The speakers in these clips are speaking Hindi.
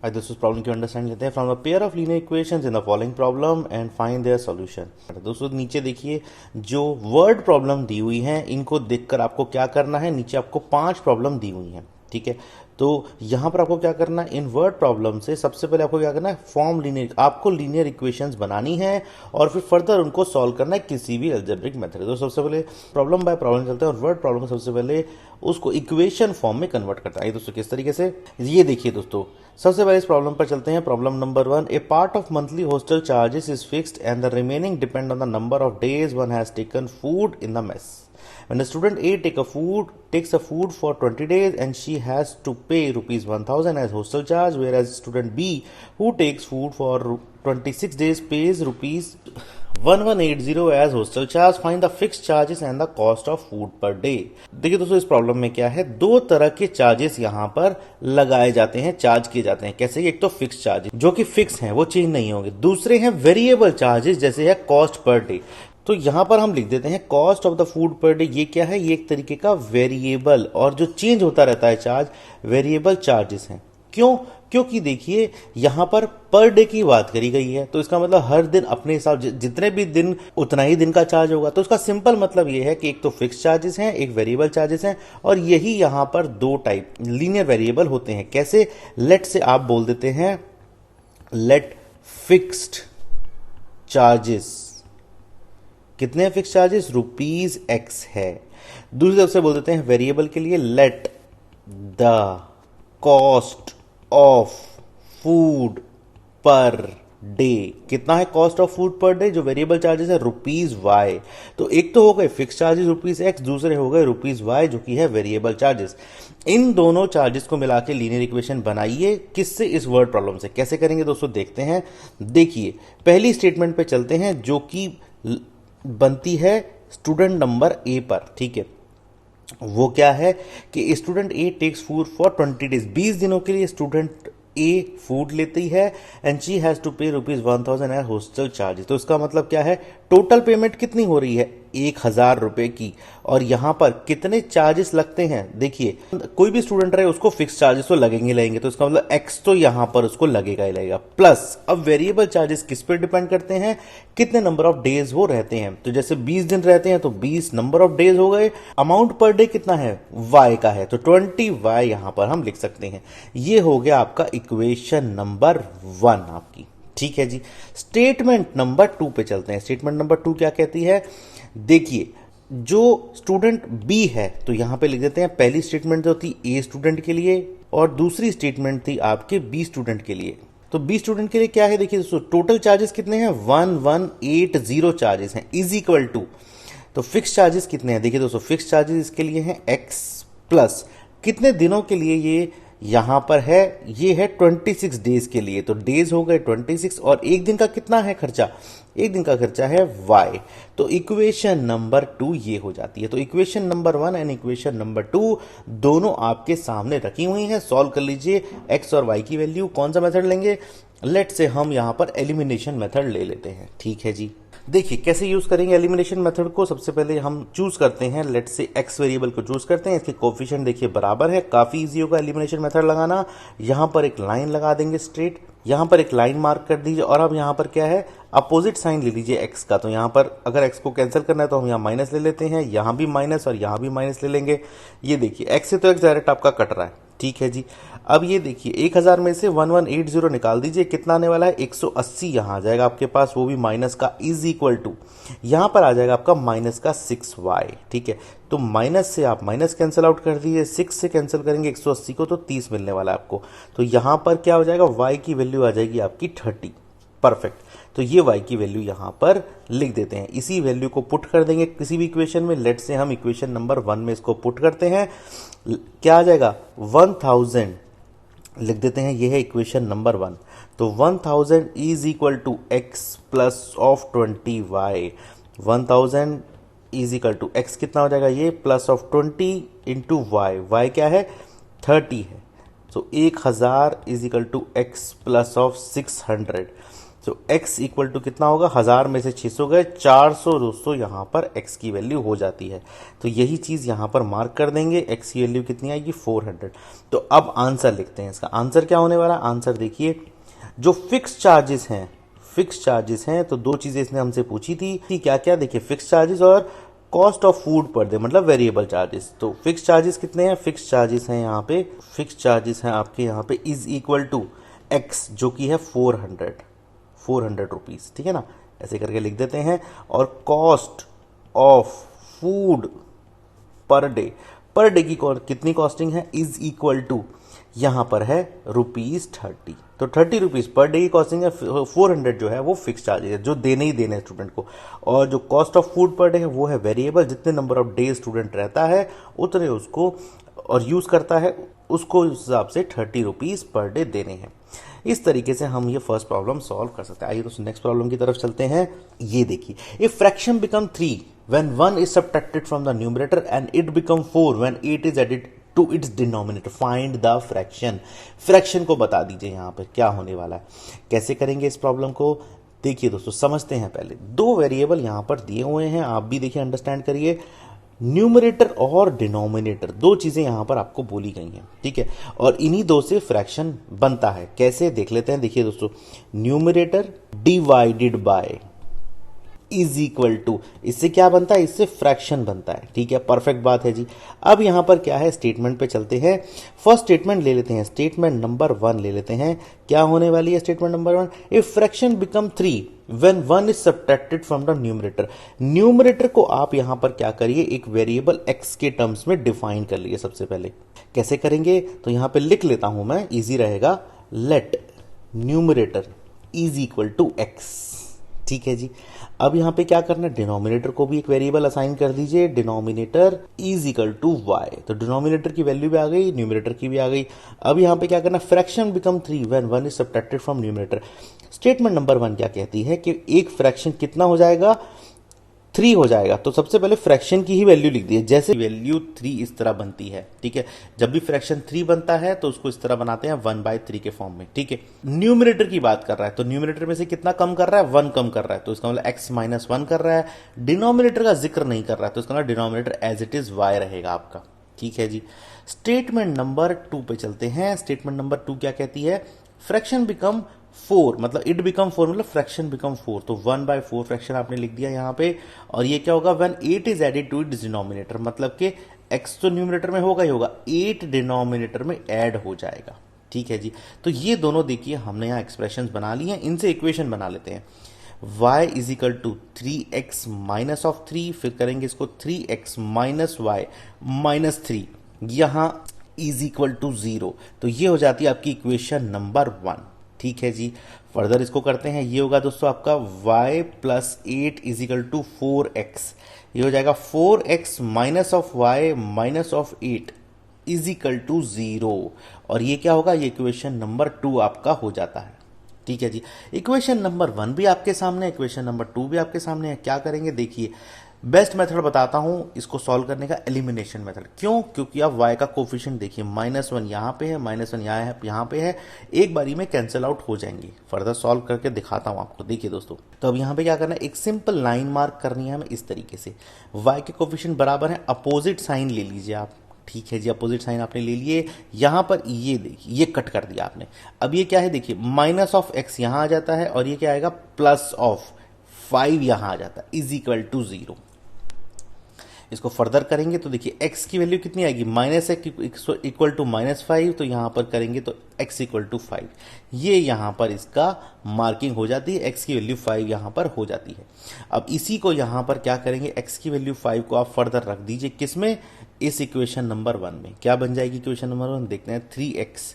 दोस्तों प्रॉब्लम की अंडरस्टैंड लेते हैं from a pair of linear equations in the following problem and find their solution. दोस्तों नीचे देखिए जो वर्ड प्रॉब्लम दी हुई है इनको देखकर आपको क्या करना है। नीचे आपको 5 प्रॉब्लम दी हुई हैं, ठीक है। तो यहां पर आपको क्या करना है, इन वर्ड प्रॉब्लम से सबसे पहले आपको क्या करना है, फॉर्म लीनियर, आपको लीनियर इक्वेशंस बनानी है और फिर फर्दर उनको सॉल्व करना है किसी भी अलजेब्रिक मेथड। तो सबसे पहले प्रॉब्लम बाय प्रॉब्लम चलते हैं और वर्ड प्रॉब्लम को सबसे पहले उसको इक्वेशन फॉर्म में कन्वर्ट करता है। दोस्तों किस तरीके से, ये देखिए दोस्तों, सबसे पहले इस प्रॉब्लम पर चलते हैं। Problem number 1, A part of monthly hostel charges is fixed and the remaining depend on the number of days one has taken food in the mess. When a student A takes a food for 20 days and she has to pay rupees 1000 as hostel charge, whereas student B who takes food for 26 days pays rupees 1180 as hostel charge. Find the fixed charges and the cost of food per day. देखिए दोस्तों इस प्रॉब्लम में क्या है, दो तरह के चार्जेस यहाँ पर लगाए जाते हैं, चार्ज किए जाते हैं। कैसे, एक तो फिक्स चार्जेस जो कि फिक्स हैं, वो चेंज नहीं होंगे। दूसरे हैं वेरिएबल चार्जेस, जैसे है कॉस्ट पर डे। तो यहां पर हम लिख देते हैं cost of the food per day. ये क्या है, ये एक तरीके का वेरिएबल, और जो चेंज होता रहता है चार्ज, वेरिएबल चार्जेस हैं। क्यों? क्योंकि देखिए यहां पर डे की बात करी गई है, तो इसका मतलब हर दिन अपने हिसाब, जितने भी दिन उतना ही दिन का चार्ज होगा। तो इसका सिंपल मतलब ये है कि एक तो फिक्स चार्जेस हैं, एक वेरिएबल चार्जेस हैं, और यही यहां पर दो टाइप लीनियर वेरिएबल होते हैं। कैसे, लेट से आप बोल देते हैं लेट फिक्स्ड चार्जेस, कितने फिक्स चार्जेस, रुपीज एक्स है। दूसरी तरफ से बोल देते हैं वेरिएबल के लिए let the cost of food per day, कितना है cost of food per day, जो वेरिएबल चार्जेस है रुपीज वाई। तो एक तो हो गए फिक्स चार्जेस रुपीज एक्स, दूसरे हो गए रुपीज वाई जो कि है वेरिएबल चार्जेस। इन दोनों चार्जेस को मिला के लीनियर इक्वेशन बनाइए। किससे, इस वर्ड प्रॉब्लम से। कैसे करेंगे दोस्तों, देखते हैं। देखिए पहली स्टेटमेंट पे चलते हैं जो कि बनती है स्टूडेंट नंबर ए पर, ठीक है। वो क्या है कि student A takes food for 20 days, 20 दिनों के लिए स्टूडेंट ए फूड लेती है and she has to pay rupees 1000 as hostel charges. तो इसका मतलब क्या है, टोटल पेमेंट कितनी हो रही है, 1000 रुपए की। और यहां पर कितने चार्जेस लगते हैं, देखिए कोई भी स्टूडेंट रहे उसको फिक्स चार्जेस तो लगेंगे। तो इसका मतलब एक्स तो यहां पर उसको लगेगा ही लगेगा। प्लस अब वेरिएबल चार्जेस किस पर डिपेंड करते हैं, कितने नंबर ऑफ डेज वो रहते हैं। तो जैसे 20 दिन रहते हैं तो 20 नंबर ऑफ डेज हो गए। अमाउंट पर डे कितना है, वाई का है, तो 20 वाई यहां पर हम लिख सकते हैं। ये हो गया आपका इक्वेशन नंबर 1 आपकी, ठीक है जी। स्टेटमेंट नंबर 2 पे चलते हैं। स्टेटमेंट नंबर 2 क्या कहती है, देखिए जो स्टूडेंट बी है, तो यहां पे लिख देते हैं, पहली स्टेटमेंट जो थी ए स्टूडेंट के लिए और दूसरी स्टेटमेंट थी आपके बी स्टूडेंट के लिए। तो बी स्टूडेंट के लिए क्या है, देखिए दोस्तों टोटल चार्जेस कितने हैं, 1180 चार्जेस हैं, इज इक्वल टू, तो फिक्स चार्जेस कितने हैं, देखिए दोस्तों फिक्स चार्जेस इसके लिए हैं एक्स प्लस कितने दिनों के लिए, ये यहां पर है, ये है 26 डेज के लिए। तो डेज हो गए 26 और एक दिन का कितना है खर्चा, एक दिन का खर्चा है y। तो इक्वेशन नंबर 2 ये हो जाती है। तो equation number 1 and equation number 2 दोनों आपके सामने रखी हुई हैं। सॉल्व कर लीजिए x और y की वैल्यू। कौन सा मेथड लेंगे, लेट से हम यहां पर एलिमिनेशन मेथड ले लेते हैं, ठीक है जी। देखिए कैसे यूज करेंगे एलिमिनेशन मेथड को, सबसे पहले हम चूज करते हैं, लेट से एक्स वेरिएबल को चूज करते हैं। इसके कोफिशिएंट देखिए बराबर है, काफी इजी होगा एलिमिनेशन मेथड लगाना। यहां पर एक लाइन लगा देंगे स्ट्रेट, यहां पर एक लाइन मार्क कर दीजिए और अब यहां पर क्या है, अपोजिट साइन ले लीजिए एक्स का। तो यहां पर अगर एक्स को कैंसिल करना है तो हम यहां माइनस ले लेते हैं, यहां भी माइनस और यहां भी माइनस ले लेंगे। ये देखिए एक्स से तो एक्स डायरेक्ट आपका कट रहा है, ठीक है जी। अब ये देखिए 1000 में से 1180 निकाल दीजिए, कितना आने वाला है, 180 यहां आ जाएगा आपके पास, वो भी माइनस का, इज इक्वल टू यहां पर आ जाएगा आपका माइनस का 6y, ठीक है। तो माइनस से आप माइनस कैंसिल आउट कर दीजिए, 6 से कैंसिल करेंगे 180 को तो 30 मिलने वाला है आपको। तो यहां पर क्या हो जाएगा, y की वैल्यू आ जाएगी आपकी 30, परफेक्ट। तो ये y की वैल्यू यहां पर लिख देते हैं। इसी वैल्यू को पुट कर देंगे किसी भी इक्वेशन में। लेट से हम इक्वेशन नंबर 1 में इसको पुट करते हैं, क्या आ जाएगा, 1000 लिख देते हैं, ये है इक्वेशन नंबर 1। तो 1000 is equal to x plus of 20y, 1000 is equal to x कितना हो जाएगा, ये plus of 20 into y, y क्या है 30 है। तो 1000 is equal to x plus of 600। तो x इक्वल टू कितना होगा, 1000 में से 600 गए, 400 दोस्तों यहाँ पर x की वैल्यू हो जाती है। तो यही चीज यहाँ पर मार्क कर देंगे, x की वैल्यू कितनी आएगी 400। तो अब आंसर लिखते हैं। इसका आंसर क्या होने वाला, आंसर देखिए जो फिक्स चार्जेस हैं तो दो चीजें इसने हमसे पूछी थी कि क्या क्या, देखिए फिक्स चार्जेस और cost of food per day मतलब वेरिएबल चार्जेस। तो फिक्स चार्जेस कितने हैं, फिक्स चार्जेस हैं यहाँ पे, फिक्स चार्जेस हैं आपके यहाँ पे इज इक्वल टू एक्स जो कि है 400 रुपीज, ठीक है ना, ऐसे करके लिख देते हैं। और cost of food per day की कितनी कॉस्टिंग है, इज इक्वल टू यहां पर है ₹30। तो 30 रुपीज पर डे की कॉस्टिंग है, 400 जो है वो फिक्स चार्जेस है जो देने ही देने स्टूडेंट को, और जो cost of food per day है वो है वेरिएबल, जितने नंबर ऑफ डे स्टूडेंट रहता है उतने उसको और यूज करता है उसको इस हिसाब से 30 रुपीज पर डे देने हैं। इस तरीके से हम ये फर्स्ट प्रॉब्लम सॉल्व कर सकते हैं। आइए दोस्तों नेक्स्ट प्रॉब्लम की तरफ चलते हैं। ये देखिए, if fraction become 3 when 1 is subtracted from the numerator and it become 4 when 8 is added to its denominator, find the fraction को बता दीजिए यहाँ पर क्या होने वाला है। कैसे करेंगे इस प्रॉब्लम को, देखिए दोस्तों समझते हैं। पहले दो वेरिएबल यहाँ पर दिए हुए हैं, आप भी देखिए अंडरस्टैंड करिए। न्यूमरेटर और डिनोमिनेटर दो चीजें यहां पर आपको बोली गई हैं, ठीक है, और इन्हीं दो से फ्रैक्शन बनता है। कैसे देख लेते हैं, देखिए दोस्तों, numerator divided by is equal to, इससे क्या बनता है, इससे फ्रैक्शन बनता है, ठीक है, परफेक्ट बात है जी। अब यहां पर क्या है, स्टेटमेंट पे चलते हैं। फर्स्ट स्टेटमेंट ले लेते हैं, स्टेटमेंट नंबर 1 ले लेते हैं। क्या होने वाली है statement number 1, if fraction become 3 when 1 is subtracted from the numerator को आप यहां पर क्या करिए, एक वेरिएबल x के टर्म्स में डिफाइन कर लिए। सबसे पहले कैसे करेंगे, तो यहां पे लिख लेता हूं मैं, इजी रहेगा। Let numerator is equal to x, ठीक है जी। अब यहां पे क्या करना है, डिनोमिनेटर को भी एक वेरिएबल असाइन कर दीजिए, denominator is equal to y। तो डिनोमिनेटर की वैल्यू भी आ गई, न्यूमरेटर की भी आ गई। अब यहां पे क्या करना, fraction become 3 when 1 is subtracted from numerator. Statement number 1 क्या कहती है कि एक फ्रैक्शन कितना हो जाएगा, 3 हो जाएगा। तो सबसे पहले फ्रैक्शन की ही वैल्यू लिख दी है, जैसे वैल्यू 3 इस तरह बनती है, ठीक है। जब भी फ्रैक्शन 3 बनता है तो उसको इस तरह बनाते हैं 1/3 के फॉर्म में, ठीक है। न्यूमरेटर की बात कर रहा है तो न्यूमरेटर में से कितना कम कर रहा है, 1 कम कर रहा है, तो इसका मतलब x माइनस 1 कर रहा है। डिनोमिनेटर का जिक्र नहीं कर रहा है तो इसका मतलब denominator as it is y रहेगा आपका, ठीक है जी। स्टेटमेंट नंबर 2 पे चलते हैं। स्टेटमेंट नंबर 2 क्या कहती है, फ्रैक्शन बिकम 4 मतलब इट बिकम 4 मतलब फ्रैक्शन बिकम 4, तो 1/4 फ्रैक्शन आपने लिख दिया यहां पे। और ये क्या होगा, when 8 is added to its denominator, मतलब कि x तो न्यूमरेटर में होगा ही होगा, 8 डिनोमिनेटर में ऐड हो जाएगा, ठीक है जी। तो ये दोनों देखिए हमने यहां एक्सप्रेशंस बना ली हैं, इनसे इक्वेशन बना लेते हैं। y is equal to 3x minus of 3, फिर करेंगे इसको 3x माइनस y माइनस 3, यहां इज इक्वल टू 0। तो ये हो जाती है आपकी इक्वेशन नंबर 1, ठीक है जी। फर्दर इसको करते हैं, ये होगा दोस्तों आपका y plus 8 is equal to 4x, ये हो जाएगा 4x minus of y minus of 8 is equal to 0। और ये क्या होगा, ये इक्वेशन नंबर 2 आपका हो जाता है, ठीक है जी। इक्वेशन नंबर 1 भी आपके सामने, इक्वेशन नंबर 2 भी आपके सामने है। क्या करेंगे, देखिए बेस्ट मेथड बताता हूं इसको सॉल्व करने का, एलिमिनेशन मेथड। क्यों, क्योंकि आप y का कोफिशिएंट देखिए, -1 यहां पे है, -1 यहां पे है, एक बारी में कैंसिल आउट हो जाएंगे। फर्दर सॉल्व करके दिखाता हूं आपको, देखिए दोस्तों। तो अब यहां पे क्या करना है, एक सिंपल लाइन मार्क करनी है हमें इस तरीके से। y के कोफिशिएंट बराबर है, अपोजिट साइन ले लीजिए आप, ठीक है जी। अपोजिट साइन आपने ले लिए, यहां पर ये देखिए ये कट कर दिया आपने। अब ये क्या है, देखिए माइनस ऑफ x यहां आ जाता है और ये क्या आएगा, प्लस ऑफ 5 यहां आ जाता है, इज इक्वल टू 0। इसको फर्दर करेंगे तो देखिए x की वैल्यू कितनी आएगी, -x इक्वल टू -5, तो यहां पर करेंगे तो x इक्वल टू 5, ये यहां पर इसका मार्किंग हो जाती है, x की वैल्यू 5 यहां पर हो जाती है। अब इसी को यहां पर क्या करेंगे, x की वैल्यू 5 को आप फर्दर रख दीजिए किसमें, इस इक्वेशन नंबर 1 में। क्या बन जाएगी इक्वेशन नंबर 1, देखते हैं, 3x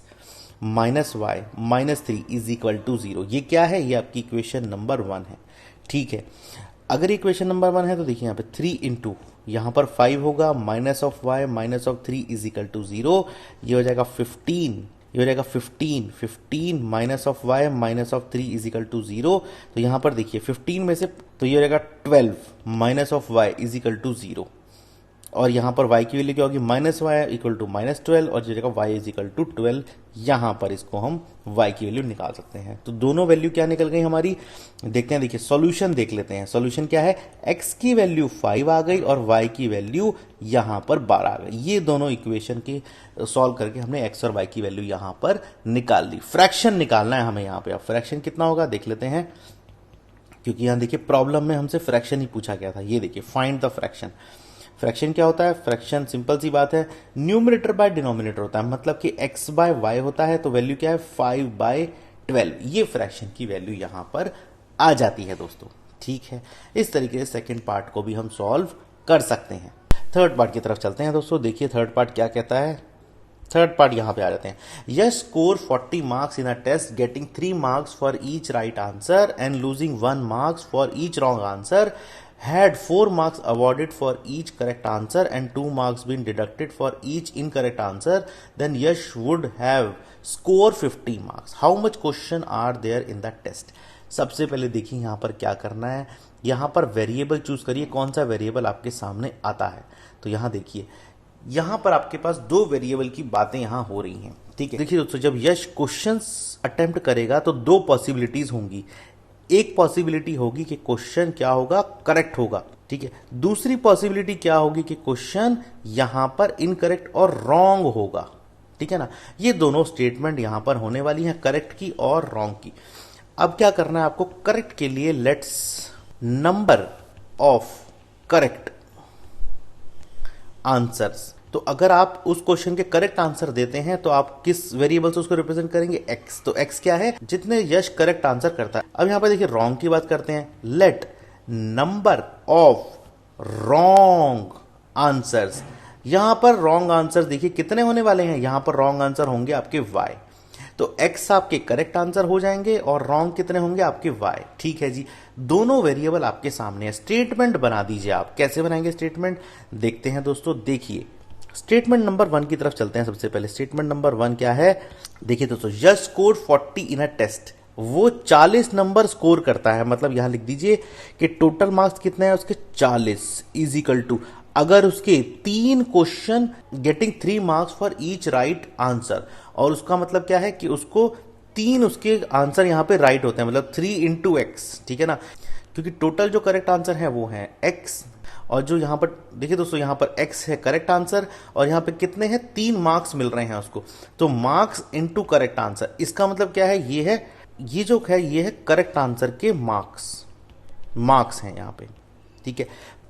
minus y minus 3 is equal to 0। ये क्या है, ये आपकी इक्वेशन नंबर 1 है, ठीक है। अगर इक्वेशन नंबर 1 है तो देखिए यहाँ पे 3 इंटू यहां पर 5 होगा, minus of y minus of 3 is equal to 0, ये हो जाएगा 15, ये हो जाएगा 15 minus of y minus of 3 is equal to 0। तो यहां पर देखिए 15 में से, तो ये हो जाएगा 12 minus of y is equal to 0, और यहाँ पर y की वैल्यू क्या होगी, -y इक्वल टू -12, और जगह y इज इक्वल टू 12, यहाँ पर इसको हम y की वैल्यू निकाल सकते हैं। तो दोनों वैल्यू क्या निकल गई हमारी, देखते हैं। देखिए सॉल्यूशन देख लेते हैं। सॉल्यूशन क्या है, x की वैल्यू 5 आ गई और y की वैल्यू यहाँ पर 12 आ गई। ये दोनों इक्वेशन की सॉल्व करके हमने x और y की वैल्यू यहाँ पर निकाल दी। फ्रैक्शन निकालना है हमें यहाँ पे। अब फ्रैक्शन कितना होगा देख लेते हैं, क्योंकि यहाँ देखिए प्रॉब्लम में हमसे फ्रैक्शन ही पूछा गया था। ये देखिए फाइंड द फ्रैक्शन। फ्रैक्शन क्या होता है, फ्रैक्शन सिंपल सी बात है, न्यूमरेटर बाय डिनोमिनेटर होता है। मतलब कि x बाय y होता है, तो वैल्यू क्या है 5/12। ये फ्रैक्शन की वैल्यू यहां पर आ जाती है दोस्तों। ठीक है, इस तरीके से सेकेंड पार्ट को भी हम सॉल्व कर सकते हैं। थर्ड पार्ट की तरफ चलते हैं दोस्तों। देखिए थर्ड पार्ट क्या कहता है। थर्ड पार्ट यहां पे आ जाते हैं। Yash score 40 marks in a test, getting 3 marks for each right answer and losing 1 marks for each wrong answer, had 4 marks awarded for each correct answer and 2 marks been deducted for each incorrect answer, then Yash would have scored 50 marks. How much question are there in that test? सबसे पहले देखिए यहाँ पर क्या करना है। यहाँ पर वेरिएबल चूज करिए, कौन सा वेरिएबल आपके सामने आता है। तो यहाँ देखिए, यहाँ पर आपके पास दो वेरिएबल की बातें यहाँ हो रही हैं। ठीक है, देखिए दोस्तों, जब यश क्वेश्चंस अटेम्प्ट करेगा तो दो पॉसिबिलिटीज होंगी। एक पॉसिबिलिटी होगी कि क्वेश्चन क्या होगा, करेक्ट होगा। ठीक है, दूसरी पॉसिबिलिटी क्या होगी कि क्वेश्चन यहां पर इनकरेक्ट और रॉन्ग होगा। ठीक है ना, ये दोनों स्टेटमेंट यहां पर होने वाली हैं, करेक्ट की और रॉन्ग की। अब क्या करना है आपको, करेक्ट के लिए let's number of correct answers. तो अगर आप उस क्वेश्चन के करेक्ट आंसर देते हैं तो आप किस वेरिएबल से उसको रिप्रेजेंट करेंगे, x। तो x क्या है, जितने यश करेक्ट आंसर करता है। अब यहां पर देखिए रॉन्ग की बात करते हैं। Let number of wrong answers. यहां पर रॉन्ग आंसर देखिए कितने होने वाले हैं, यहां पर रॉन्ग आंसर होंगे आपके y। तो x आपके करेक्ट आंसर हो जाएंगे और रॉन्ग कितने होंगे आपके y। ठीक है जी, दोनों वेरिएबल आपके सामने है। स्टेटमेंट बना दीजिए आप। कैसे बनाएंगे स्टेटमेंट, देखते हैं दोस्तों। देखिए स्टेटमेंट नंबर 1 की तरफ चलते हैं। सबसे पहले स्टेटमेंट नंबर 1 क्या है, देखिए दोस्तों, यश स्कोर 40 इन अ टेस्ट। वो 40 नंबर स्कोर करता है। मतलब यहां लिख दीजिए कि टोटल मार्क्स कितने हैं उसके 40 इज इक्वल टू, अगर उसके 3 question getting 3 marks for each right answer. और उसका मतलब क्या है कि उसको 3 उसके आंसर यहां पे राइट होते हैं, मतलब 3 इंटू एक्स। ठीक है ना, क्योंकि टोटल जो करेक्ट आंसर है वो है x, और जो यहां पर देखिए दोस्तों, यहां पर x है करेक्ट आंसर और यहां पे कितने हैं 3 मार्क्स मिल रहे हैं उसको। तो मार्क्स इनटू करेक्ट आंसर, इसका मतलब क्या है, ये है, ये जो है ये है करेक्ट आंसर के मार्क्स हैं यहां पे। ठीक है,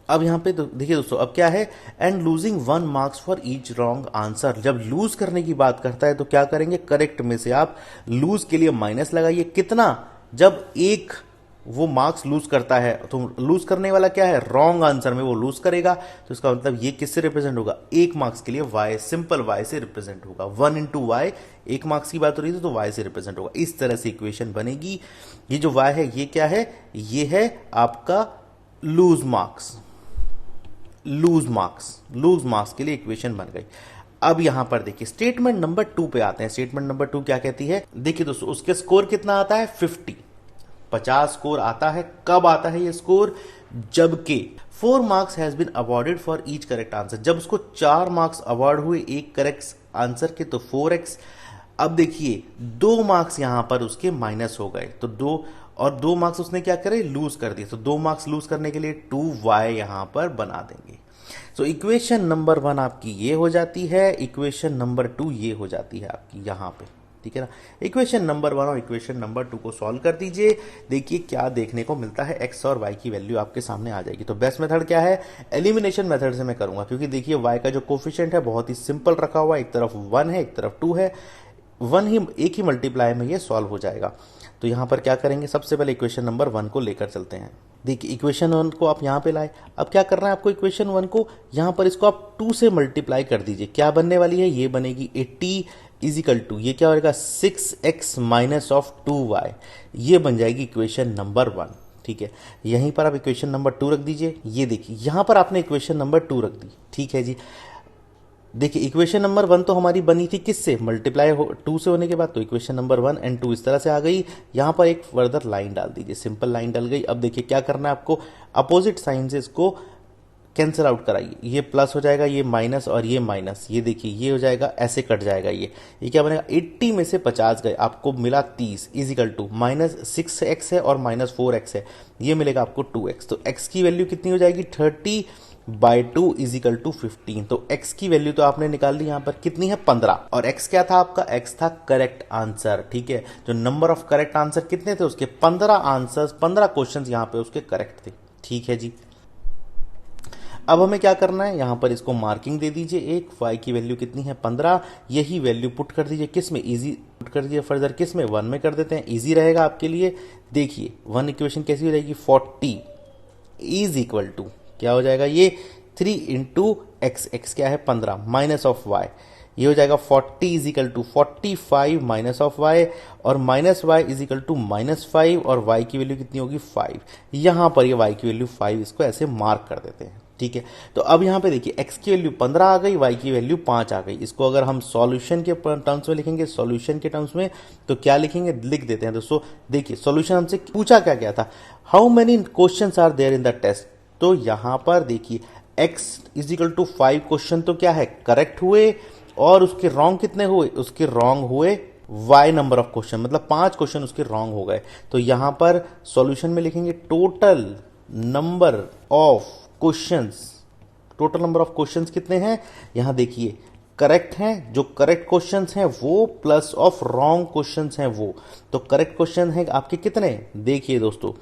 अब यहां पे देखिए दोस्तों, अब क्या है, and losing 1 marks for each wrong answer. जब लूज करने की बात करता है तो क्या करेंगे, करेक्ट में से आप लूज के लिए माइनस लगाइए। कितना, जब एक वो मार्क्स लूज करता है तो लूज करने वाला क्या है, रॉन्ग आंसर में वो लूज करेगा। तो इसका मतलब ये किससे रिप्रेजेंट होगा, 1 मार्क्स के लिए y, सिंपल y से रिप्रेजेंट होगा। 1 इंटू y, 1 मार्क्स की बात हो रही थी तो y से रिप्रेजेंट होगा। इस तरह से इक्वेशन बनेगी। ये जो y है ये क्या है, ये है आपका लूज मार्क्स के लिए इक्वेशन बन गई। अब यहां पर देखिए स्टेटमेंट नंबर 2 पे आते हैं। स्टेटमेंट नंबर 2 क्या कहती है, देखिए दोस्तों, उसके स्कोर कितना आता है 50 स्कोर आता है। कब आता है ये स्कोर, जबकि 4 marks has been awarded for each correct answer. जब उसको 4 मार्क्स अवॉर्ड हुए एक करेक्ट आंसर के, तो 4x। अब देखिए 2 मार्क्स यहां पर उसके माइनस हो गए, तो 2 मार्क्स उसने क्या करे, लूज कर दिए। तो 2 मार्क्स लूज करने के लिए 2y यहां पर बना देंगे। सो इक्वेशन नंबर 1 आपकी ये हो जाती है, इक्वेशन नंबर 2 ये हो जाती है आपकी यहां पे। ठीक है ना, इक्वेशन नंबर 1 और इक्वेशन नंबर 2 को सॉल्व कर दीजिए। देखिए क्या देखने को मिलता है, x और y की वैल्यू आपके सामने आ जाएगी। तो बेस्ट मेथड क्या है, एलिमिनेशन मेथड से मैं करूंगा, क्योंकि देखिए y का जो कोफिशिएंट है बहुत ही सिंपल रखा हुआ है। एक तरफ 1 है, एक तरफ 2 है, 1 ही एक ही मल्टीप्लाई में ये सॉल्व हो जाएगा। तो यहां पर क्या करेंगे, सबसे पहले इक्वेशन नंबर 1 को लेकर चलते हैं। देखिए इक्वेशन 1 को आप यहां पे लाए। अब क्या करना है आपको, इक्वेशन 1 को यहां पर इसको आप 2 से मल्टीप्लाई कर दीजिए। क्या बनने वाली है, ये बनेगी 80 इज इक्वल टू, ये क्या होगा 6x माइनस ऑफ 2y। ये बन जाएगी इक्वेशन नंबर 1। ठीक है, यहीं पर आप इक्वेशन नंबर 2 रख दीजिए। ये देखिए यहां पर आपने इक्वेशन नंबर 2 रख दी। ठीक है जी, देखिए इक्वेशन नंबर 1 तो हमारी बनी थी किससे, मल्टीप्लाई 2 से होने के बाद। तो इक्वेशन नंबर 1 एंड 2 इस तरह से आ गई। यहां पर एक फर्दर लाइन डाल दीजिए, सिंपल लाइन डल गई। अब देखिए क्या करना है आपको, अपोजिट साइन से इसको कैंसिल आउट कराइए, ये प्लस हो जाएगा, ये माइनस और ये माइनस, ये देखिए ये हो जाएगा, ऐसे कट जाएगा, ये क्या बनेगा, 80 में से 50 गए, आपको मिला 30 इजिकल टू -6x है और -4x है, ये मिलेगा आपको 2x। तो x की वैल्यू कितनी हो जाएगी, 30/2 इजिकल टू 15। तो x की वैल्यू तो आपने निकाल ली, यहाँ पर कितनी है, 15। और x क्या था आपका, x था करेक्ट आंसर। ठीक है, जो नंबर ऑफ करेक्ट आंसर कितने थे उसके, 15 आंसर्स, 15 क्वेश्चन यहाँ पे उसके करेक्ट थे। ठीक है जी, अब हमें क्या करना है, यहां पर इसको मार्किंग दे दीजिए एक, y की वैल्यू कितनी है 15, यही वैल्यू पुट कर दीजिए किस में, इजी पुट कर दीजिए, फर्दर किस में, 1 में कर देते हैं, इजी रहेगा आपके लिए। देखिए 1 इक्वेशन कैसी हो जाएगी, 40 इज इक्वल टू क्या हो जाएगा, ये 3 इंटू एक्स, एक्स क्या है 15 माइनस ऑफ y, ये हो जाएगा 40 is equal to 45 minus of y, और minus y is equal to -5, और y की वैल्यू कितनी होगी 5। यहां पर ये y की वैल्यू 5, इसको ऐसे मार्क कर देते हैं। ठीक है, तो अब यहां पे देखिए x की वैल्यू 15 आ गई, y की वैल्यू 5 आ गई। इसको अगर हम सॉल्यूशन के टर्म्स में लिखेंगे, सॉल्यूशन के टर्म्स में, तो क्या लिखेंगे, लिख देते हैं दोस्तों। देखिए सॉल्यूशन हमसे पूछा क्या गया था, how many questions are there in the test. तो यहां पर देखिए x is equal to 5 question तो क्या है, करेक्ट हुए, और उसके रॉन्ग कितने हुए, उसके रॉन्ग हुए y नंबर ऑफ क्वेश्चन, मतलब 5 क्वेश्चन उसके रॉन्ग हो गए। तो यहां पर सॉल्यूशन में लिखेंगे total number of questions, total number of questions कितने हैं, यहां देखिए करेक्ट हैं, जो करेक्ट क्वेश्चंस हैं वो, प्लस ऑफ रॉन्ग क्वेश्चंस हैं वो। तो करेक्ट क्वेश्चन है आपके कितने, देखिए दोस्तों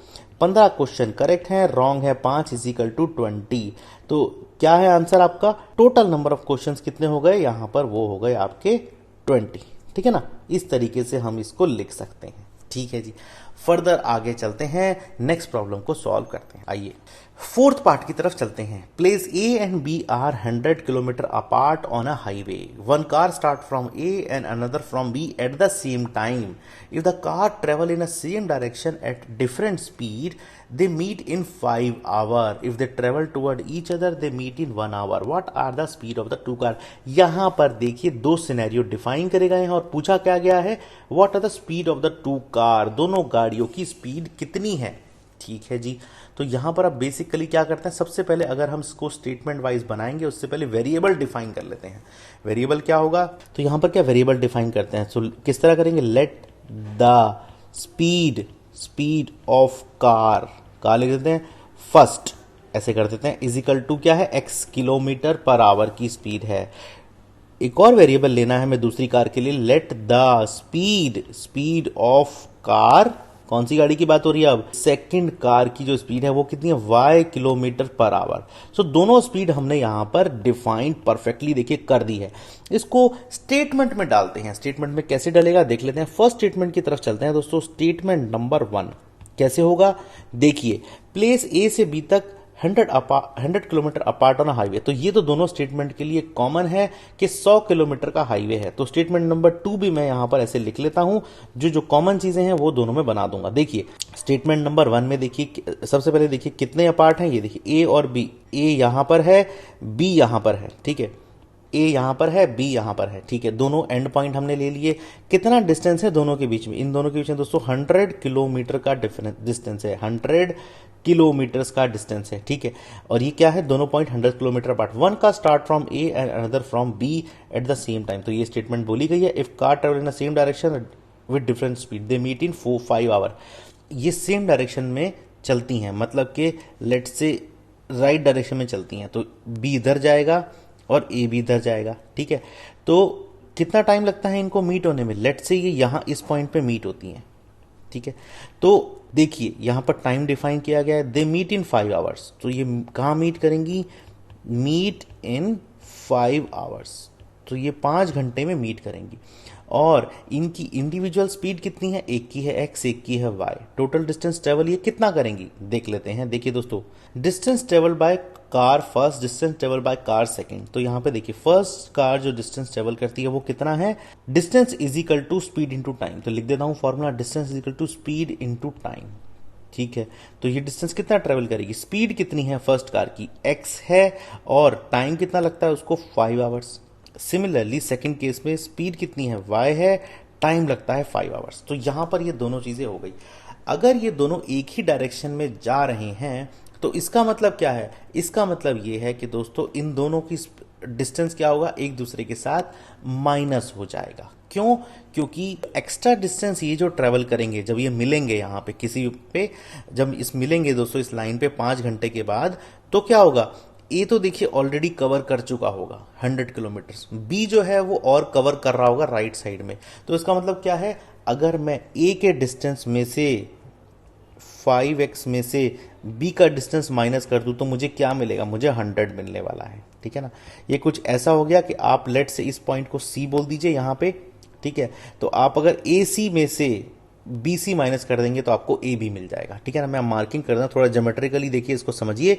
15 क्वेश्चन करेक्ट हैं, रॉन्ग है 5 इज इक्वल टू 20। तो क्या है आंसर आपका, टोटल नंबर ऑफ क्वेश्चंस कितने हो गए, यहां पर वो हो गए आपके 20। ठीक है ना, इस तरीके से हम इसको लिख सकते हैं। ठीक है जी, फर्दर आगे चलते हैं, नेक्स्ट प्रॉब्लम को सॉल्व करते हैं। आइए फोर्थ पार्ट की तरफ चलते हैं। Place A and B are 100 kilometre apart on a highway, one car start from A and another from B at the same time. If the car travel in a same direction at different speed, they meet in 5 hours. If they travel toward each other, they meet in 1 hour. What are the speed of the two car? यहां पर देखिए दो सिनेरियो डिफाइन करे गए हैं और पूछा क्या गया है, what are the speed of the two car, दोनों गाड़ियों की स्पीड कितनी है। ठीक है जी, तो यहां पर अब बेसिकली क्या करते हैं, सबसे पहले अगर हम इसको स्टेटमेंट वाइज बनाएंगे उससे पहले वेरिएबल डिफाइन कर लेते हैं। वेरिएबल क्या होगा, तो यहां पर क्या वेरिएबल डिफाइन करते हैं, सो किस तरह करेंगे, let the speed of car लिख देते हैं फर्स्ट, ऐसे कर देते हैं, इजिकल टू क्या है, x किलोमीटर पर आवर की स्पीड है। एक और वेरिएबल लेना है हमें दूसरी कार के लिए, let the speed of car, कौन सी गाड़ी की बात हो रही है अब, सेकंड कार की जो स्पीड है वो कितनी है, y किलोमीटर पर आवर। सो दोनों स्पीड हमने यहां पर डिफाइन परफेक्टली देखिए कर दी है। इसको स्टेटमेंट में डालते हैं, स्टेटमेंट में कैसे डलेगा देख लेते हैं। फर्स्ट स्टेटमेंट की तरफ चलते हैं दोस्तों। स्टेटमेंट नंबर 1 कैसे होगा, देखिए प्लेस ए से बी तक 100 किलोमीटर अपार्ट ऑन हाईवे, तो ये तो दोनों स्टेटमेंट के लिए कॉमन है कि 100 किलोमीटर का हाईवे है। तो स्टेटमेंट नंबर 2 भी मैं यहां पर ऐसे लिख लेता हूं, जो कॉमन चीजें हैं वो दोनों में बना दूंगा। देखिए स्टेटमेंट नंबर 1 में देखिए सबसे पहले देखिए कितने अपार्ट हैं, ये देखिए ए और बी, ए यहां पर है, बी यहां पर है। ठीक है, ए यहां पर है, बी यहां पर है। ठीक है, दोनों एंड पॉइंट हमने ले लिए। कितना डिस्टेंस है दोनों के बीच में, इन दोनों के बीच में दोस्तों 100 किलोमीटर का डिस्टेंस है, 100 किलोमीटर का डिस्टेंस है। ठीक है, और ये क्या है, दोनों पॉइंट 100 किलोमीटर अपार्ट, वन का start from A and another from B at the same time. तो ये स्टेटमेंट बोली गई है, if car travel in the same direction with different speed they meet in 5 hour. ये सेम डायरेक्शन में चलती हैं, मतलब कि लेट से राइट डायरेक्शन में चलती हैं, तो बी इधर जाएगा और ए भी इधर जाएगा। ठीक है, तो कितना टाइम लगता है इनको मीट होने में, लेट से ये यहां इस पॉइंट पे मीट होती हैं। ठीक है, तो देखिए यहां पर टाइम डिफाइन किया गया है, दे मीट इन 5 आवर्स। तो ये कहां मीट करेंगी, मीट इन 5 आवर्स, तो ये 5 घंटे में मीट करेंगी। और इनकी इंडिविजुअल स्पीड कितनी है, एक की है x, एक की है y। टोटल डिस्टेंस ट्रेवल ये कितना करेंगी देख लेते हैं। देखिए दोस्तों, distance travel by car first, distance travel by car second. तो यहां पे देखिए फर्स्ट कार जो डिस्टेंस ट्रेवल करती है वो कितना है, distance is equal to speed into time. तो लिख देता हूं formula, distance is equal to speed into time. ठीक है, तो ये डिस्टेंस कितना ट्रेवल करेगी, स्पीड कितनी है फर्स्ट कार की, x है, और टाइम कितना लगता है उसको 5 आवर्स। सिमिलरली सेकंड केस में स्पीड कितनी है, y है, टाइम लगता है 5 आवर्स। तो यहां पर ये दोनों चीजें हो गई। अगर ये दोनों एक ही डायरेक्शन में जा रहे हैं तो इसका मतलब क्या है, इसका मतलब ये है कि दोस्तों इन दोनों की डिस्टेंस क्या होगा, एक दूसरे के साथ माइनस हो जाएगा। क्यों? क्योंकि एक्स्ट्रा डिस्टेंस ये जो ट्रेवल करेंगे, जब ये मिलेंगे यहाँ पे किसी पे, जब इस मिलेंगे दोस्तों इस लाइन पे 5 घंटे के बाद, तो क्या होगा, ए तो देखिए ऑलरेडी कवर कर चुका होगा 100 किलोमीटर, बी जो है वो और कवर कर रहा होगा राइट साइड में। तो इसका मतलब क्या है, अगर मैं ए के डिस्टेंस में से 5x में से b का डिस्टेंस माइनस कर दूं तो मुझे क्या मिलेगा, मुझे 100 मिलने वाला है। ठीक है ना, ये कुछ ऐसा हो गया कि आप लेट से इस पॉइंट को c बोल दीजिए यहाँ पे। ठीक है, तो आप अगर AC में से BC माइनस कर देंगे तो आपको AB मिल जाएगा। ठीक है ना, मैं मार्किंग कर रहा हूँ थोड़ा ज्योमेट्रिकली, देखिए इसको समझिए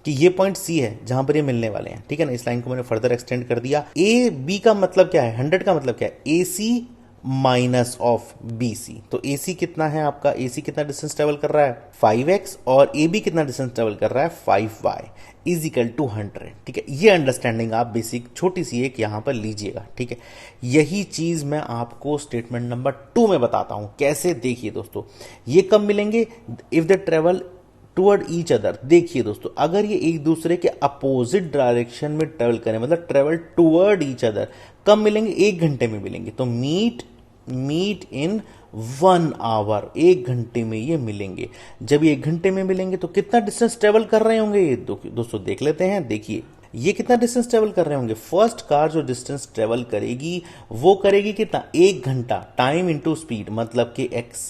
कि ये पॉइंट C है जहां पर ये मिलने वाले हैं। ठीक है ना, इस लाइन को मैंने फर्दर एक्सटेंड कर दिया। AB का मतलब क्या है, 100 का मतलब क्या है, AC माइनस ऑफ BC। तो AC कितना है आपका, AC कितना डिस्टेंस ट्रेवल कर रहा है 5x, और AB कितना डिस्टेंस ट्रेवल कर रहा है 5y इज इक्वल टू 100। ठीक है, ये अंडरस्टैंडिंग आप बेसिक छोटी सी एक यहां पर लीजिएगा। ठीक है, यही चीज मैं आपको स्टेटमेंट नंबर 2 में बताता हूं कैसे। देखिए दोस्तों, ये कब मिलेंगे, if the travel toward each other. देखिए दोस्तों, अगर ये एक दूसरे के अपोजिट डायरेक्शन में ट्रेवल करें, मतलब ट्रेवल टुवर्ड ईच अदर, कब मिलेंगे, 1 घंटे में मिलेंगे। तो मीट इन 1 आवर, 1 घंटे में ये मिलेंगे। जब ये 1 घंटे में मिलेंगे तो कितना डिस्टेंस ट्रेवल कर रहे होंगे ये दोस्तों देख लेते हैं। देखिए ये कितना डिस्टेंस ट्रेवल कर रहे होंगे, फर्स्ट कार जो डिस्टेंस ट्रेवल करेगी वो करेगी कितना, 1 घंटा, टाइम इंटू स्पीड मतलब कि x।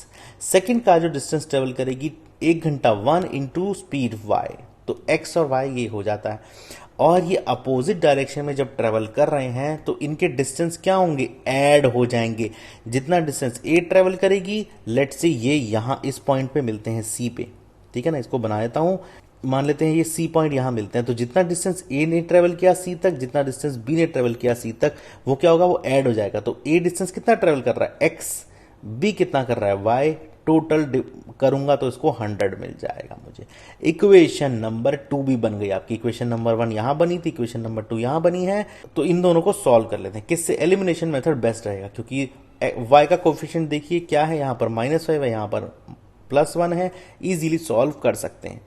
सेकेंड कार जो डिस्टेंस ट्रेवल करेगी 1 घंटा, 1 इंटू स्पीड y, तो x और y ये हो जाता है। और ये अपोजिट डायरेक्शन में जब ट्रेवल कर रहे हैं तो इनके डिस्टेंस क्या होंगे, ऐड हो जाएंगे। जितना डिस्टेंस ए ट्रेवल करेगी, लेट से ये यहां इस पॉइंट पे मिलते हैं सी पे। ठीक है ना, इसको बना देता हूं, मान लेते हैं ये सी पॉइंट यहां मिलते हैं। तो जितना डिस्टेंस ए ने ट्रेवल किया सी तक, जितना डिस्टेंस बी ने ट्रेवल किया सी तक, वो क्या होगा, वो ऐड हो जाएगा। तो ए डिस्टेंस कितना ट्रेवल कर रहा है एक्स, बी कितना कर रहा है वाई, टोटल करूंगा तो इसको 100 मिल जाएगा मुझे। इक्वेशन नंबर 2 भी बन गई आपकी। इक्वेशन नंबर 1 यहां बनी थी, इक्वेशन नंबर 2 यहां बनी है। तो इन दोनों को सॉल्व कर लेते हैं। किससे, एलिमिनेशन मेथड बेस्ट रहेगा, क्योंकि y का कोफिशिएंट देखिए क्या है, यहां पर -5 है, यहां पर +1 है, इजीली सॉल्व कर सकते हैं।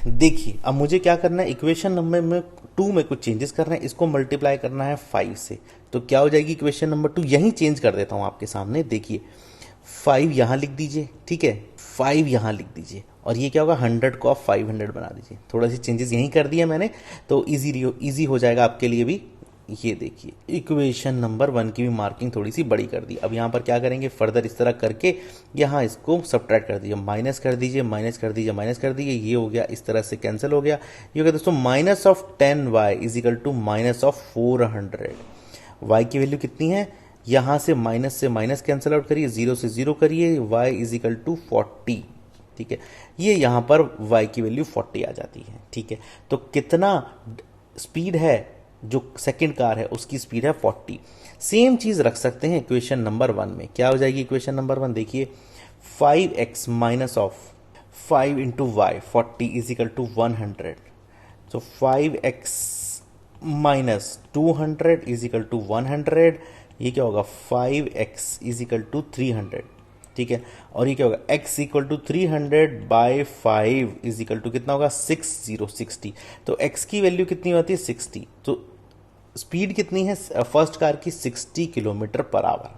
देखिए अब मुझे क्या करना है, इक्वेशन नंबर 2 में कुछ चेंजेस करना है, इसको मल्टीप्लाई करना है 5 से। तो क्या हो जाएगी इक्वेशन नंबर 2, यही चेंज कर देता हूं आपके सामने। देखिए 5 यहां लिख दीजिए, ठीक है, 5 यहां लिख दीजिए, और ये क्या होगा, 100 को आप 500 बना दीजिए। थोड़ा सी चेंजेस यहीं कर दिया मैंने, तो इजी हो जाएगा आपके लिए भी। ये देखिए इक्वेशन नंबर 1 की भी मार्किंग थोड़ी सी बड़ी कर दी। अब यहाँ पर क्या करेंगे, फर्दर इस तरह करके यहाँ इसको सब्ट्रैक्ट कर दीजिए, माइनस कर दीजिए, माइनस कर दीजिए, माइनस कर दीजिए, ये हो गया, इस तरह से कैंसिल हो गया। ये हो गया दोस्तों -10y is equal to -400। y की वैल्यू कितनी है, यहां से माइनस कैंसिल आउट करिए, 0 से 0 करिए, y इज इक्वल टू 40। ठीक है, ये यहां पर y की वैल्यू 40 आ जाती है। ठीक है, तो कितना स्पीड है, जो सेकंड कार है उसकी स्पीड है 40। सेम चीज रख सकते हैं इक्वेशन नंबर 1 में। क्या हो जाएगी इक्वेशन नंबर 1, देखिए 5x minus of 5 into y 40 is equal to 100। तो 5x minus 200 is equal to 100। ये क्या होगा, 5x इज इक्वल टू 300। ठीक है, और ये क्या होगा, x equal to 300 by 5 is equal to कितना होगा, 60। तो x की वैल्यू कितनी होती है, 60। तो स्पीड कितनी है फर्स्ट कार की, 60 किलोमीटर पर आवर।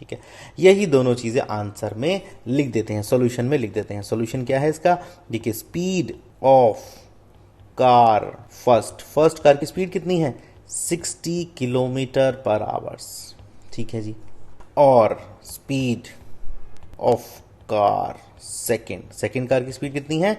ठीक है, यही दोनों चीजें आंसर में लिख देते हैं, सॉल्यूशन में लिख देते हैं। सॉल्यूशन क्या है इसका, देखिए speed of car, first car की स्पीड कितनी है, 60 किलोमीटर पर आवर्स। ठीक है जी, और speed of car second car की स्पीड कितनी है,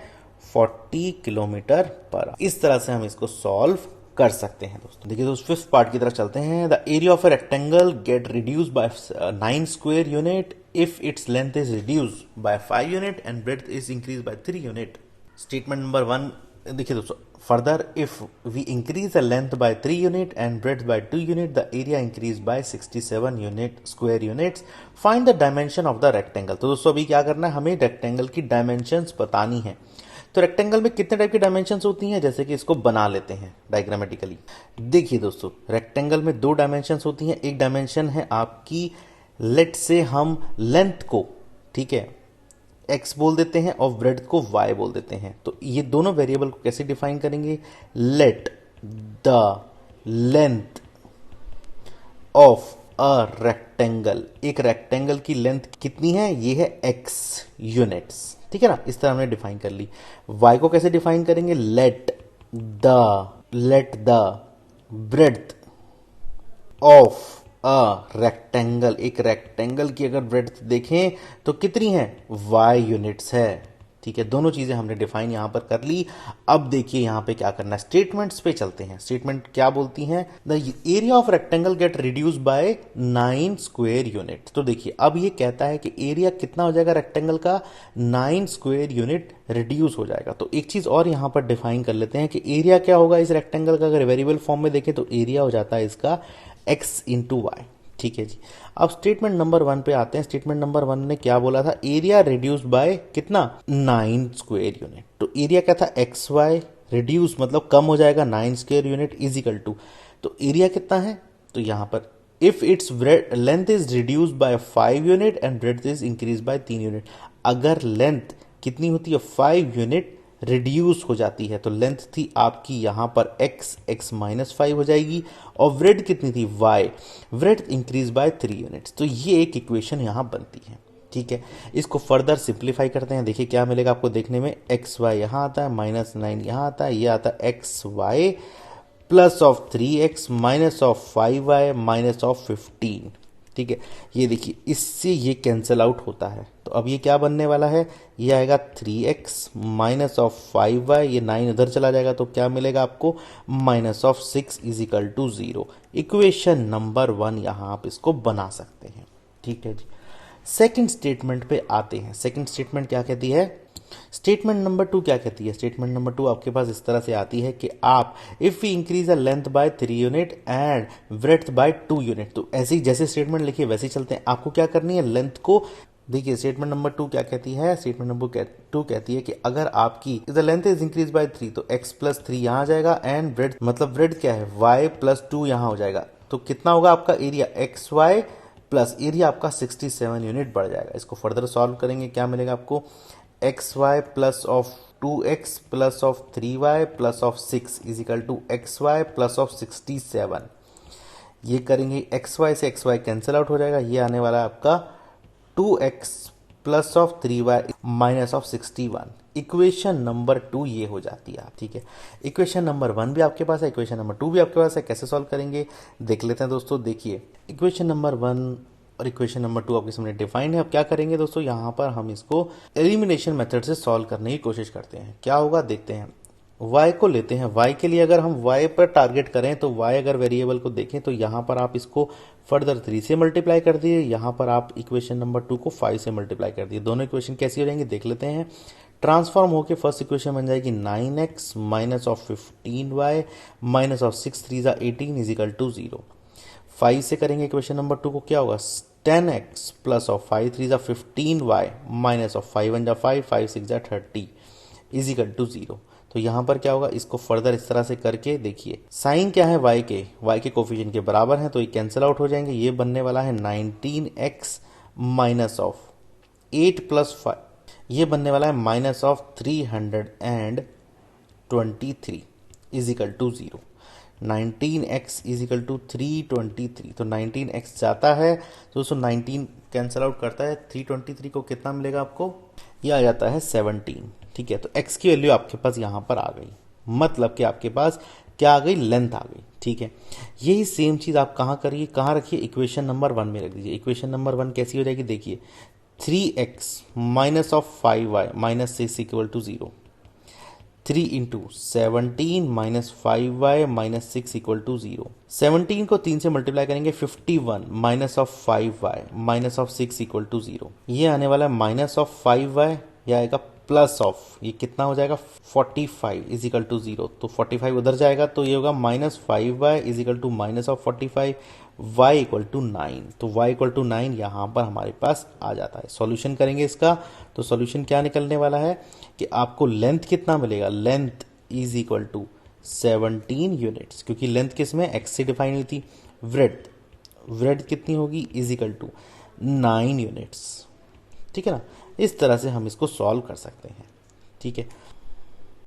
40 किलोमीटर पर। इस तरह से हम इसको सॉल्व कर सकते हैं दोस्तों। देखिए दोस्तों, फिफ्थ पार्ट की तरफ चलते हैं। The area of a rectangle get reduce by 9 square unit if its length is reduce by 5 unit and breadth is increase by 3 unit. Statement number 1 देखिए दोस्तों, further if we increase the length by 3 unit and breadth by 2 unit, the area increase by 67 unit square units. Find the dimension of the rectangle. तो दोस्तों अभी क्या करना है, हमें रेक्टेंगल की डायमेंशंस बतानी है। तो रेक्टेंगल में कितने टाइप की डायमेंशंस होती हैं, जैसे कि इसको बना लेते हैं डायग्रामेटिकली। देखिए दोस्तों, रेक्टेंगल में 2 डायमेंशंस होती हैं। एक डायमेंशन है आपकी, लेट से हम लेंथ को, ठीक है, x बोल देते हैं और ब्रेड्थ को y बोल देते हैं। तो ये दोनों वेरिएबल को कैसे डिफाइन करेंगे? Let the length of a rectangle, एक रेक्टेंगल की लेंथ कितनी है? ये है x यूनिट्स, ठीक है ना। इस तरह हमने डिफाइन कर ली। y को कैसे डिफाइन करेंगे? Let the breadth of a rectangle, एक रेक्टेंगल की अगर ब्रेड्थ देखें तो कितनी है? y यूनिट्स है, ठीक है। दोनों चीजें हमने डिफाइन यहां पर कर ली। अब देखिए यहां पे क्या करना है, स्टेटमेंट्स पे चलते हैं। स्टेटमेंट क्या बोलती हैं? The area of rectangle get reduce by 9 square unit. तो देखिए अब ये कहता है कि एरिया कितना हो जाएगा रेक्टेंगल का? 9 स्क्वायर यूनिट रिड्यूस हो जाएगा। तो एक चीज और यहां पर डिफाइन कर लेते हैं कि एरिया क्या होगा इस रेक्टेंगल का। अगर वेरिएबल फॉर्म में देखें तो एरिया हो जाता है इसका x इंटू वाई, ठीक है जी। अब स्टेटमेंट नंबर 1 पे आते हैं। स्टेटमेंट नंबर 1 ने क्या बोला था? एरिया रिड्यूस बाय कितना? 9 स्क्वायर यूनिट। तो एरिया क्या था? एक्स वाई, रिड्यूस मतलब कम हो जाएगा 9 square unit is equal to, तो एरिया कितना है? तो यहां पर if its length is reduce by 5 unit and breadth is increase by 3 unit. अगर लेंथ कितनी होती है? 5 यूनिट रिड्यूस हो जाती है, तो लेंथ थी आपकी यहां पर x माइनस 5 हो जाएगी, और ब्रेड कितनी थी? y, bread increase by 3 units. तो ये एक इक्वेशन यहां बनती है, ठीक है। इसको फर्दर सिंप्लीफाई करते हैं। देखिए क्या मिलेगा आपको देखने में, एक्स वाई यहां आता है, -9 यहां आता है, ये आता है x y plus of 3x minus of 5y minus of 15, ठीक है। ये देखिए इससे ये कैंसिल आउट होता है, तो अब ये क्या बनने वाला है? ये आएगा 3x माइनस ऑफ 5y, ये 9 उधर चला जाएगा तो क्या मिलेगा आपको? Minus of 6 is equal to 0। Equation number 1 यहां आप इसको बना सकते हैं, ठीक है जी। सेकंड स्टेटमेंट पे आते हैं। सेकंड स्टेटमेंट क्या कहती है? स्टेटमेंट नंबर 2 क्या कहती है? स्टेटमेंट नंबर 2 आपके पास इस तरह से आती है कि आप if we increase a length by 3 unit and breadth by 2 unit. तो ऐसे ही जैसे स्टेटमेंट लिखिए वैसे ही चलते हैं। आपको क्या करनी है? लेंथ को देखिए। स्टेटमेंट नंबर 2 क्या कहती है? स्टेटमेंट नंबर 2 कहती है कि अगर आपकी the length is increase by 3, तो x प्लस 3 यहां आ जाएगा, एंड ब्रेड मतलब ब्रेड क्या है? y प्लस 2 यहां हो जाएगा। तो कितना होगा आपका area? X y plus area आपका 67 यूनिट बढ़ जाएगा। इसको फर्दर सॉल्व करेंगे, क्या मिलेगा आपको? X y plus of 2x plus of 3y plus of 6 is equal to x y plus of 67। ये करेंगे एक्स वाई से एक्स वाई कैंसिल आउट हो जाएगा, ये आने वाला है आपका 2x plus of 3y minus of 61। Equation number 2 ये हो जाती है, ठीक है। इक्वेशन नंबर 1 भी आपके पास है, इक्वेशन नंबर 2 भी आपके पास है। कैसे सॉल्व करेंगे देख लेते हैं दोस्तों। देखिए इक्वेशन नंबर 1 और इक्वेशन नंबर 2 आपके सामने डिफाइंड है। अब क्या करेंगे दोस्तों, यहाँ पर हम इसको एलिमिनेशन मेथड से सॉल्व करने की कोशिश करते हैं। क्या होगा देखते हैं। y को लेते हैं। y के लिए अगर हम y पर टारगेट करें तो y अगर वेरिएबल को देखें तो यहाँ पर आप इसको फर्दर 3 से मल्टीप्लाई कर दिए, यहाँ पर आप इक्वेशन नंबर 2 को 5 से मल्टीप्लाई कर दिए। दोनों इक्वेशन कैसी हो जाएंगी देख लेते हैं। ट्रांसफॉर्म होकर फर्स्ट इक्वेशन बन जाएगी 9x minus of 15y minus of 6 3 18 is equal to 0। 5 से करेंगे इक्वेशन नंबर 2 को, क्या होगा? 10x plus of 5 3 15y minus of 5 1 5 5 6 30 is equal to 0। तो यहां पर क्या होगा? इसको फर्दर इस तरह से करके देखिए, साइन क्या है? y के कोफिशिएंट के बराबर है, तो ये कैंसिल आउट हो जाएंगे। ये बनने वाला है 19x माइनस ऑफ 8 प्लस 5, ये बनने वाला है minus of 323 is equal to 0। 19x is equal to 323, तो 19x जाता है तो दोस्तों 19 कैंसिल आउट करता है, 323 को कितना मिलेगा आपको? यह आ जाता है 17, ठीक है। तो x की वैल्यू आपके पास यहां पर आ गई, मतलब कि आपके पास क्या आ गई? लेंथ आ गई, ठीक है। यही सेम चीज आप कहां करिए, कहां रखिए? इक्वेशन नंबर 1 में रख दीजिए। इक्वेशन नंबर 1 कैसी हो जाएगी देखिए, 3x minus of 5y minus 6 equal to 0, 3 into 17 minus 5y minus 6 equal to 0। 17 को 3 से मल्टीप्लाई करेंगे, 51 minus of 5y minus of 6 equal to 0। ये आने वाला है माइनस ऑफ 5y, यह आएगा प्लस ऑफ, ये कितना हो जाएगा? 45 इज इक्वल टू 0। तो 45 उधर जाएगा तो ये होगा minus 5y is equal to minus of 45, y equal to 9। तो y इक्वल टू 9 यहाँ पर हमारे पास आ जाता है। सॉल्यूशन करेंगे इसका, तो सॉल्यूशन क्या निकलने वाला है कि आपको लेंथ कितना मिलेगा? Length is equal to 17 units, क्योंकि लेंथ किस में? x से डिफाइन हुई थी। ब्रेड्थ कितनी होगी? इज इक्वल टू 9 यूनिट्स, ठीक है ना। इस तरह से हम इसको सॉल्व कर सकते हैं। ठीक है,